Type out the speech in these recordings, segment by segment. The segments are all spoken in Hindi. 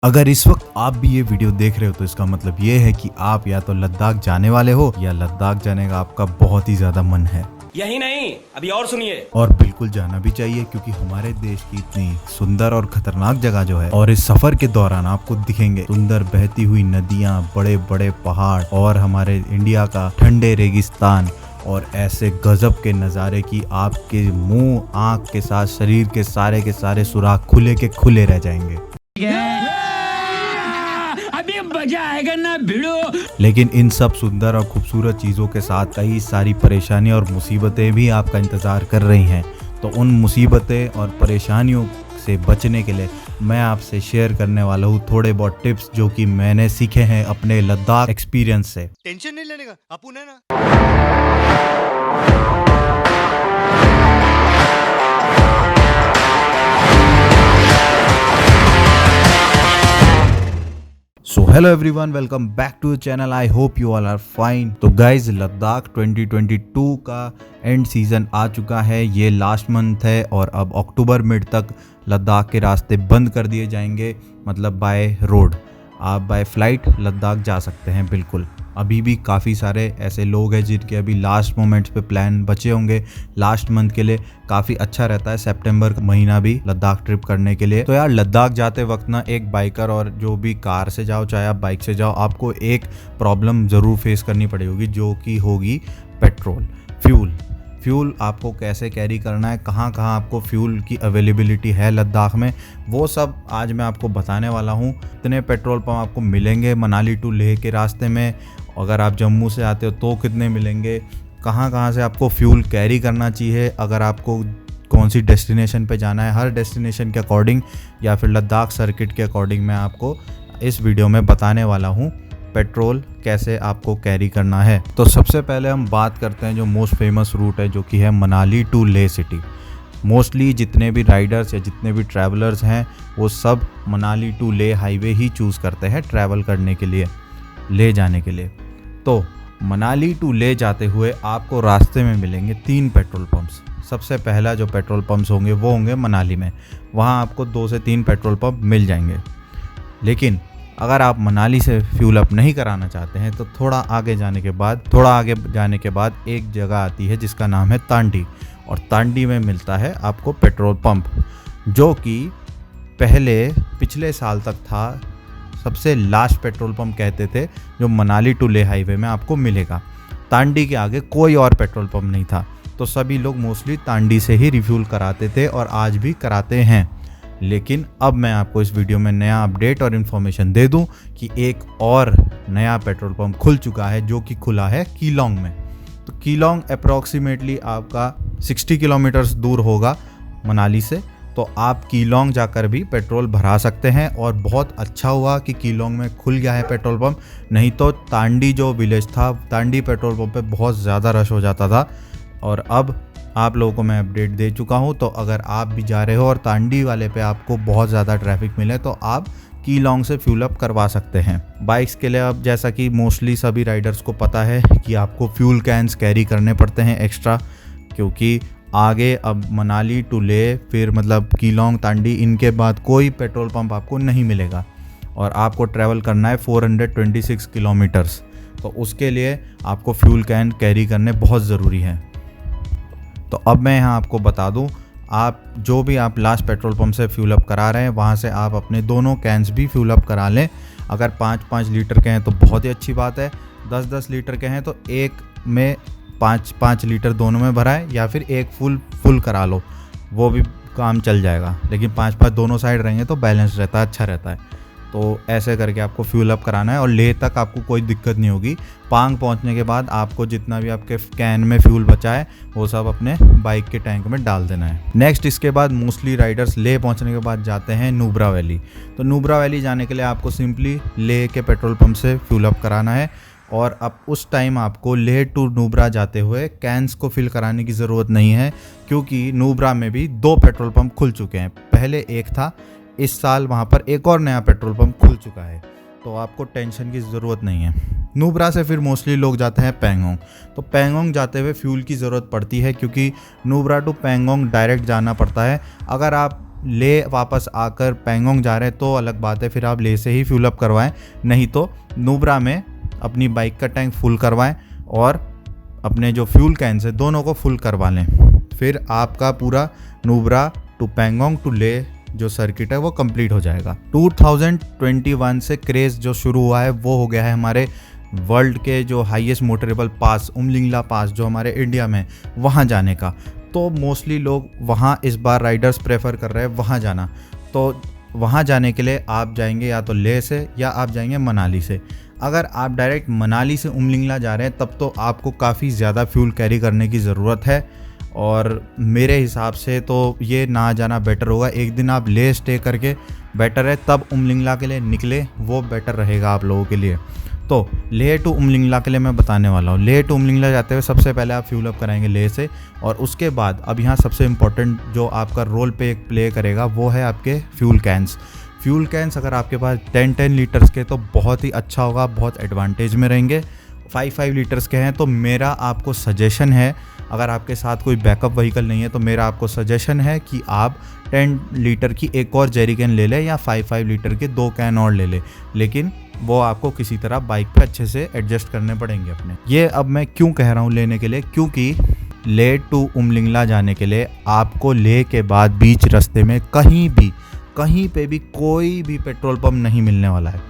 अगर इस वक्त आप भी ये वीडियो देख रहे हो तो इसका मतलब ये है कि आप या तो लद्दाख जाने वाले हो या लद्दाख जाने का आपका बहुत ही ज्यादा मन है। यही नहीं, अभी और सुनिए। और बिल्कुल जाना भी चाहिए क्योंकि हमारे देश की इतनी सुंदर और खतरनाक जगह जो है, और इस सफर के दौरान आपको दिखेंगे सुंदर बहती हुई नदियां, बड़े बड़े पहाड़ और हमारे इंडिया का ठंडे रेगिस्तान और ऐसे गजब के नज़ारे की आपके मुंह आंख के साथ शरीर के सारे सुराख खुले के खुले रह जाएंगे। अभी मजा आएगा ना भिड़ो। लेकिन इन सब सुंदर और खूबसूरत चीज़ों के साथ कई सारी परेशानी और मुसीबतें भी आपका इंतज़ार कर रही हैं। तो उन मुसीबतें और परेशानियों से बचने के लिए मैं आपसे शेयर करने वाला हूँ थोड़े बहुत टिप्स जो कि मैंने सीखे हैं अपने लद्दाख एक्सपीरियंस से। टेंशन नहीं लेने का, अपुन है ना। So hello everyone, welcome back to the channel. I hope you all are fine. तो गाइज, लद्दाख 2022 का एंड सीजन आ चुका है। ये लास्ट मंथ है और अब अक्टूबर मिड तक लद्दाख के रास्ते बंद कर दिए जाएंगे, मतलब बाय रोड। आप बाय फ्लाइट लद्दाख जा सकते हैं बिल्कुल। अभी भी काफ़ी सारे ऐसे लोग हैं जिनके अभी लास्ट मोमेंट्स पे प्लान बचे होंगे लास्ट मंथ के लिए। काफ़ी अच्छा रहता है सितंबर का महीना भी लद्दाख ट्रिप करने के लिए। तो यार, लद्दाख जाते वक्त ना एक बाइकर और जो भी कार से जाओ चाहे आप बाइक से जाओ, आपको एक प्रॉब्लम ज़रूर फेस करनी पड़ेगी जो कि होगी पेट्रोल, फ्यूल आपको कैसे कैरी करना है, कहाँ कहाँ आपको फ्यूल की अवेलेबिलिटी है लद्दाख में, वो सब आज मैं आपको बताने वाला हूँ। कितने पेट्रोल पंप आपको मिलेंगे मनाली टू लेह के रास्ते में, अगर आप जम्मू से आते हो तो कितने मिलेंगे, कहाँ कहाँ से आपको फ्यूल कैरी करना चाहिए, अगर आपको कौन सी डेस्टिनेशन पे जाना है, हर डेस्टिनेशन के अकॉर्डिंग या फिर लद्दाख सर्किट के अकॉर्डिंग मैं आपको इस वीडियो में बताने वाला हूँ पेट्रोल कैसे आपको कैरी करना है। तो सबसे पहले हम बात करते हैं जो मोस्ट फेमस रूट है, जो कि है Manali to Leh city. Mostly जितने भी राइडर्स या जितने भी ट्रैवलर्स हैं वो सब मनाली टू लेह हाईवे ही चूज़ करते हैं ट्रैवल करने के लिए, ले जाने के लिए। तो मनाली टू लेह जाते हुए आपको रास्ते में मिलेंगे 3 पेट्रोल पंप्स। सबसे पहला जो पेट्रोल पंप्स होंगे वो होंगे मनाली में, वहाँ आपको 2 से 3 पेट्रोल पंप मिल जाएंगे। लेकिन अगर आप मनाली से फ्यूल अप नहीं कराना चाहते हैं तो थोड़ा आगे जाने के बाद एक जगह आती है जिसका नाम है तांडी, और तांडी में मिलता है आपको पेट्रोल पंप, जो कि पिछले साल तक था सबसे लास्ट पेट्रोल पंप कहते थे जो मनाली टू लेह हाईवे में आपको मिलेगा। तांडी के आगे कोई और पेट्रोल पंप नहीं था, तो सभी लोग मोस्टली तांडी से ही रिफ्यूल कराते थे और आज भी कराते हैं। लेकिन अब मैं आपको इस वीडियो में नया अपडेट और इन्फॉर्मेशन दे दूं कि एक और नया पेट्रोल पंप खुल चुका है जो कि खुला है कीलोंग में। तो कीलोंग अप्रॉक्सीमेटली आपका 60 किलोमीटर्स दूर होगा मनाली से, तो आप कीलोंग जाकर भी पेट्रोल भरा सकते हैं। और बहुत अच्छा हुआ कि कीलोंग में खुल गया है पेट्रोल पंप, नहीं तो तांडी जो विलेज था, तांडी पेट्रोल पंप पे बहुत ज़्यादा रश हो जाता था। और अब आप लोगों को मैं अपडेट दे चुका हूं, तो अगर आप भी जा रहे हो और तांडी वाले पे आपको बहुत ज़्यादा ट्रैफिक मिले तो आप कीलोंग से फ्यूल अप करवा सकते हैं। बाइक्स के लिए अब जैसा कि मोस्टली सभी राइडर्स को पता है कि आपको फ्यूल कैंस कैरी करने पड़ते हैं एक्स्ट्रा, क्योंकि आगे अब मनाली टू लेह फिर मतलब कीलोंग तांडी इनके बाद कोई पेट्रोल पंप आपको नहीं मिलेगा और आपको ट्रैवल करना है 426 किलोमीटर्स। तो उसके लिए आपको फ्यूल कैन कैरी करने बहुत ज़रूरी है। तो अब मैं यहाँ आपको बता दूँ, आप जो भी आप लास्ट पेट्रोल पंप से फ्यूल अप करा रहे हैं वहाँ से आप अपने दोनों कैंस भी फ्यूल अप करा लें। अगर 5-5 लीटर के हैं तो बहुत ही अच्छी बात है, 10-10 लीटर के हैं तो एक में 5-5 लीटर दोनों में भराएं, या फिर एक फुल करा लो, वो भी काम चल जाएगा। लेकिन 5-5 दोनों साइड रहेंगे तो बैलेंस रहता है, अच्छा रहता है। तो ऐसे करके आपको फ्यूल अप कराना है और लेह तक आपको कोई दिक्कत नहीं होगी। पांग पहुंचने के बाद आपको जितना भी आपके कैन में फ्यूल बचा है वो सब अपने बाइक के टैंक में डाल देना है। नेक्स्ट, इसके बाद मोस्टली राइडर्स लेह पहुंचने के बाद जाते हैं नुब्रा वैली। तो नुब्रा वैली जाने के लिए आपको सिंपली लेह के पेट्रोल पंप से फ्यूल अप कराना है। और अब उस टाइम आपको लेह टू नुब्रा जाते हुए कैंस को फिल कराने की ज़रूरत नहीं है, क्योंकि नुब्रा में भी 2 पेट्रोल पंप खुल चुके हैं। पहले एक था, इस साल वहाँ पर एक और नया पेट्रोल पंप खुल चुका है, तो आपको टेंशन की ज़रूरत नहीं है। नुब्रा से फिर मोस्टली लोग जाते हैं पैंगोंग। तो पैंगोंग जाते हुए फ्यूल की ज़रूरत पड़ती है, क्योंकि नुब्रा टू पैंगोंग डायरेक्ट जाना पड़ता है। अगर आप ले वापस आकर पैंगोंग जा रहे हैं तो अलग बात है, फिर आप ले से ही फ्यूल अप करवाएं, नहीं तो नुब्रा में अपनी बाइक का टैंक फुल करवाएं और अपने जो फ्यूल कैन है दोनों को फुल करवा लें। फिर आपका पूरा नुब्रा टू पैंगोंग टू ले जो सर्किट है वो कंप्लीट हो जाएगा। 2021 से क्रेज़ जो शुरू हुआ है वो हो गया है हमारे वर्ल्ड के जो हाईएस्ट मोटरेबल पास उमलिंगला पास जो हमारे इंडिया में वहाँ जाने का। तो मोस्टली लोग वहाँ इस बार राइडर्स प्रेफर कर रहे हैं वहाँ जाना। तो वहाँ जाने के लिए आप जाएंगे या तो लेह से या आप जाएंगे मनाली से। अगर आप डायरेक्ट मनाली से उमलिंगला जा रहे हैं तब तो आपको काफ़ी ज़्यादा फ्यूल कैरी करने की ज़रूरत है और मेरे हिसाब से तो ये ना जाना बेटर होगा। एक दिन आप लेह स्टे करके बेटर है तब उमलिंगला के लिए निकले, वो बेटर रहेगा आप लोगों के लिए। तो लेह टू उमलिंगला के लिए मैं बताने वाला हूँ। लेह टू उमलिंगला जाते हुए सबसे पहले आप फ्यूल अप कराएंगे लेह से और उसके बाद अब यहाँ सबसे इम्पोर्टेंट जो आपका रोल प्ले करेगा वो है आपके फ्यूल कैंस। फ्यूल कैंस अगर आपके पास 10 लीटर्स के तो बहुत ही अच्छा होगा, बहुत एडवांटेज में रहेंगे। 5 लीटर्स के हैं तो मेरा आपको सजेशन है, अगर आपके साथ कोई बैकअप व्हीकल नहीं है तो मेरा आपको सजेशन है कि आप 10 लीटर की एक और जेरी कैन ले लें या 5 लीटर के 2 कैन और ले लें, लेकिन वो आपको किसी तरह बाइक पे अच्छे से एडजस्ट करने पड़ेंगे अपने। ये अब मैं क्यों कह रहा हूँ लेने के लिए, क्योंकि लेह टू उमलिंगला जाने के लिए आपको लेह के बाद बीच रास्ते में कहीं पे भी कोई भी पेट्रोल पंप नहीं मिलने वाला है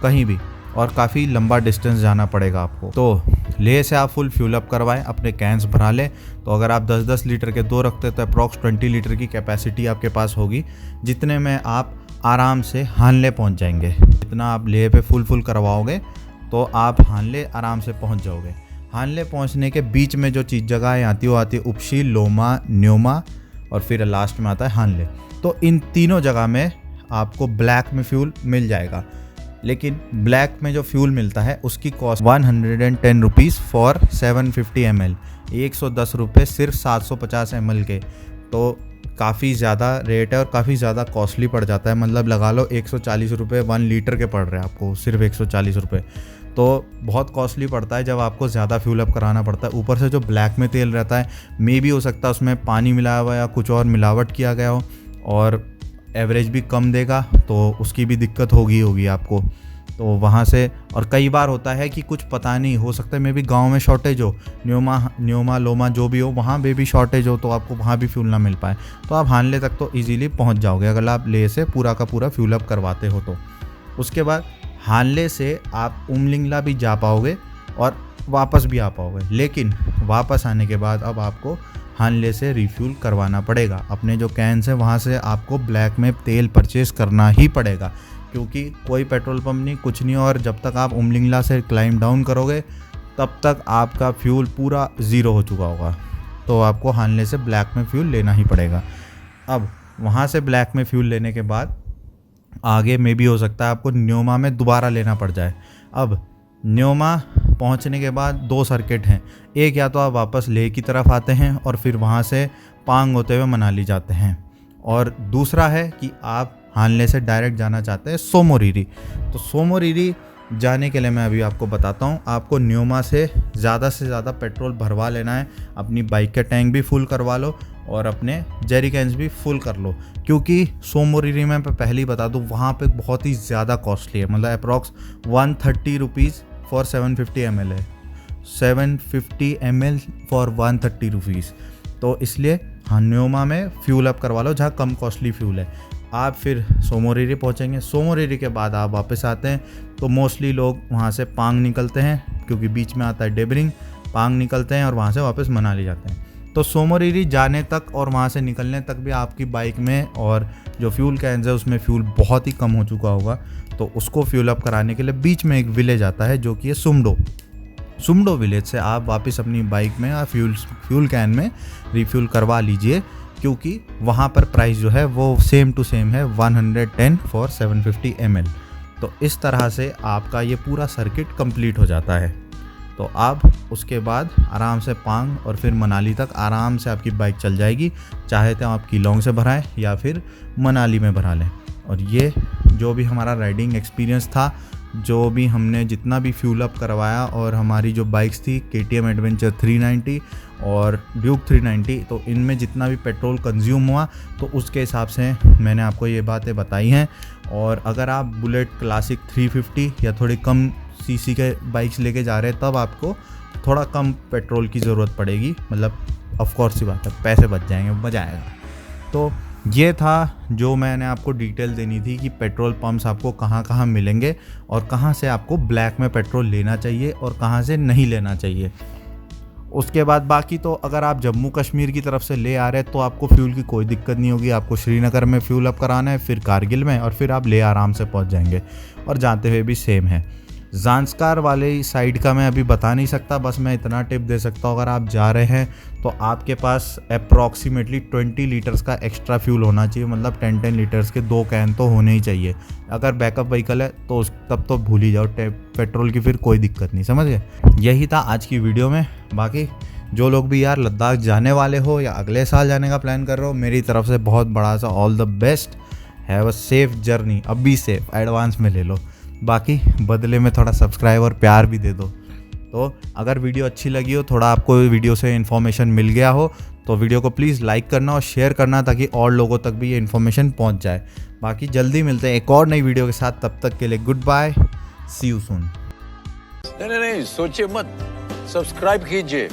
कहीं भी, और काफ़ी लंबा डिस्टेंस जाना पड़ेगा आपको। तो लेह से आप फुल फ्यूल अप करवाएं, अपने कैंस भरा लें। तो अगर आप 10-10 लीटर के 2 रखते तो अप्रॉक्स 20 लीटर की कैपेसिटी आपके पास होगी, जितने में आप आराम से हानले पहुंच जाएंगे। जितना आप लेह पे फुल करवाओगे तो आप हानले आराम से पहुंच जाओगे। हानले पहुंचने के बीच में जो चीज़ जगह आती है उपशी, लोमा, न्योमा और फिर लास्ट में आता है हानले। तो इन तीनों जगह में आपको ब्लैक में फ्यूल मिल जाएगा, लेकिन ब्लैक में जो फ्यूल मिलता है उसकी कॉस्ट 110 रुपीज़ फॉर 750 ml, 110 रुपये सिर्फ 750 ml के। तो काफ़ी ज़्यादा रेट है और काफ़ी ज़्यादा कॉस्टली पड़ जाता है, मतलब लगा लो 140 रुपये 1 लीटर के पड़ रहे हैं आपको, सिर्फ 140 रुपये। तो बहुत कॉस्टली पड़ता है जब आपको ज़्यादा फ्यूल अप कराना पड़ता है। ऊपर से जो ब्लैक में तेल रहता है मे भी हो सकता है उसमें पानी मिलाया हुआ या कुछ और मिलावट किया गया हो और एवरेज भी कम देगा, तो उसकी भी दिक्कत होगी आपको। तो वहाँ से और कई बार होता है कि कुछ पता नहीं, हो सकता है मे भी गांव में शॉर्टेज हो, न्योमा लोमा जो भी हो वहाँ पे भी शॉर्टेज हो, तो आपको वहाँ भी फ्यूल ना मिल पाए। तो आप हानले तक तो इजीली पहुँच जाओगे अगर आप लेह से पूरा का पूरा फ्यूल अप करवाते हो। तो उसके बाद हानले से आप उमलिंगला भी जा पाओगे और वापस भी आ पाओगे, लेकिन वापस आने के बाद अब आपको हानले से रिफ्यूल करवाना पड़ेगा। अपने जो कैंस है वहाँ से आपको ब्लैक में तेल परचेज़ करना ही पड़ेगा, क्योंकि कोई पेट्रोल पंप नहीं, कुछ नहीं। और जब तक आप उमलिंगला से क्लाइम डाउन करोगे तब तक आपका फ्यूल पूरा ज़ीरो हो चुका होगा। तो आपको हानले से ब्लैक में फ्यूल लेना ही पड़ेगा। अब वहाँ से ब्लैक में फ्यूल लेने के बाद आगे में भी हो सकता है आपको न्योमा में दोबारा लेना पड़ जाए। अब न्योमा पहुंचने के बाद 2 सर्किट हैं, एक या तो आप वापस लेह की तरफ आते हैं और फिर वहां से पांग होते हुए मनाली जाते हैं, और दूसरा है कि आप हानले से डायरेक्ट जाना चाहते हैं सोमोरिरी। तो सोमोरिरी जाने के लिए मैं अभी आपको बताता हूँ। आपको न्योमा से ज़्यादा पेट्रोल भरवा लेना है, अपनी बाइक का टैंक भी फुल करवा लो और अपने जेरी कैंस भी फुल कर लो, क्योंकि सोमोरिरी में पहले ही बता दूँ वहाँ पे बहुत ही ज़्यादा कॉस्टली है, मतलब अप्रॉक्स 130 रुपीज़ फॉर 750 ml है, 750 ml फॉर 130 रुपीज़। तो इसलिए हाँ न्योमा में फ्यूल अप करवा लो जहाँ कम कॉस्टली फ्यूल है। आप फिर सोमोरिरी पहुँचेंगे, सोमोरिरी के बाद आप वापस आते हैं तो मोस्टली लोग वहाँ से पांग निकलते हैं, क्योंकि बीच में आता है डेबरिंग, पांग निकलते हैं और वहाँ से वापस मनाली जाते हैं। तो सोमोरिरी जाने तक और वहाँ से निकलने तक भी आपकी बाइक में और जो फ्यूल कैंस है उसमें फ्यूल बहुत ही कम हो चुका होगा। तो उसको फ्यूल अप कराने के लिए बीच में एक विलेज आता है जो कि है सुमडो विलेज से आप वापस अपनी बाइक में या फ्यूल कैन में रिफ्यूल करवा लीजिए, क्योंकि वहाँ पर प्राइस जो है वो सेम टू सेम है 110 फॉर 750 ml। तो इस तरह से आपका ये पूरा सर्किट कंप्लीट हो जाता है। तो आप उसके बाद आराम से पांग और फिर मनाली तक आराम से आपकी बाइक चल जाएगी, चाहे तो आप कीलोंग से भराएं या फिर मनाली में भरा लें। और ये जो भी हमारा राइडिंग एक्सपीरियंस था जो भी हमने जितना भी फ्यूल अप करवाया और हमारी जो बाइक्स थी KTM एडवेंचर 390 और ड्यूक 390, तो इनमें जितना भी पेट्रोल कंज्यूम हुआ तो उसके हिसाब से मैंने आपको ये बातें बताई हैं। और अगर आप बुलेट क्लासिक 350 या थोड़ी कम सीसी के बाइक्स लेके जा रहे हैं तब आपको थोड़ा कम पेट्रोल की ज़रूरत पड़ेगी, मतलब ऑफ कोर्स सी बात है, पैसे बच जाएंगे, मज़ा आएगा। तो ये था जो मैंने आपको डिटेल देनी थी कि पेट्रोल पंप्स आपको कहाँ कहाँ मिलेंगे और कहाँ से आपको ब्लैक में पेट्रोल लेना चाहिए और कहाँ से नहीं लेना चाहिए। उसके बाद बाकी तो अगर आप जम्मू कश्मीर की तरफ से ले आ रहे हैं तो आपको फ्यूल की कोई दिक्कत नहीं होगी। आपको श्रीनगर में फ्यूल अप कराना है, फिर कारगिल में, और फिर आप ले आराम से पहुंच जाएंगे। और जाते हुए भी सेम है। ज़ांस्कार वाले साइड का मैं अभी बता नहीं सकता, बस मैं इतना टिप दे सकता हूँ, अगर आप जा रहे हैं तो आपके पास अप्रॉक्सीमेटली 20 लीटर्स का एक्स्ट्रा फ्यूल होना चाहिए, मतलब 10 लीटर्स के 2 कैन तो होने ही चाहिए। अगर बैकअप व्हीकल है तो तब तो भूल ही जाओ, पेट्रोल की फिर कोई दिक्कत नहीं, समझ गए। यही था आज की वीडियो में। बाकी जो लोग भी यार लद्दाख जाने वाले हो या अगले साल जाने का प्लान कर रहे हो, मेरी तरफ से बहुत बड़ा सा all the best. Have a safe journey, अभी सेफ, एडवांस में ले लो। बाकी बदले में थोड़ा सब्सक्राइब और प्यार भी दे दो। तो अगर वीडियो अच्छी लगी हो, थोड़ा आपको वीडियो से इन्फॉर्मेशन मिल गया हो, तो वीडियो को प्लीज़ लाइक करना और शेयर करना ताकि और लोगों तक भी ये इन्फॉर्मेशन पहुंच जाए। बाकी जल्दी मिलते हैं एक और नई वीडियो के साथ, तब तक के लिए goodbye, see you soon. नहीं, सोचिए मत, सब्सक्राइब कीजिए।